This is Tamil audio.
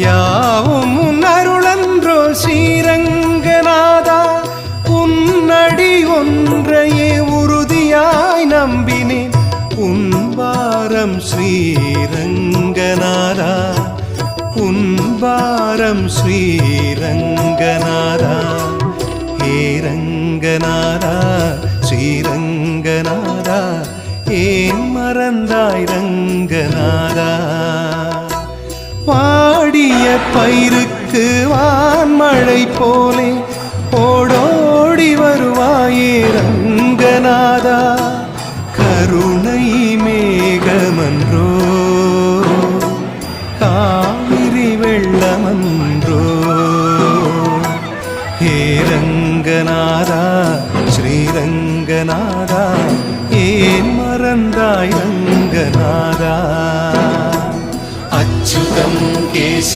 யாவும் உன் அருளன்றோ ஸ்ரீரங்கநாதா. உன்னடி ஒன்றையே உறுதியாய் நம்பினேன். உன் வாரம் ஸ்ரீரங்கநாதா, உன் வாரம் ஸ்ரீரங்கநாதா. ஹே ரங்கநாதா ஸ்ரீரங்கநாதா, ஏன் மறந்தாய் ரங்கநாதா. வாடிய பயிருக்கு வான்மழை போலே ஓடோடி வருவாயே ரங்கநாதா. கருணை மேகமன்றோ காவிரி வெள்ளமன்றோ. ஹே ரங்கநாதா ஸ்ரீரங்கநாதா, ஏன் மறந்தாய் ரங்கநாதா.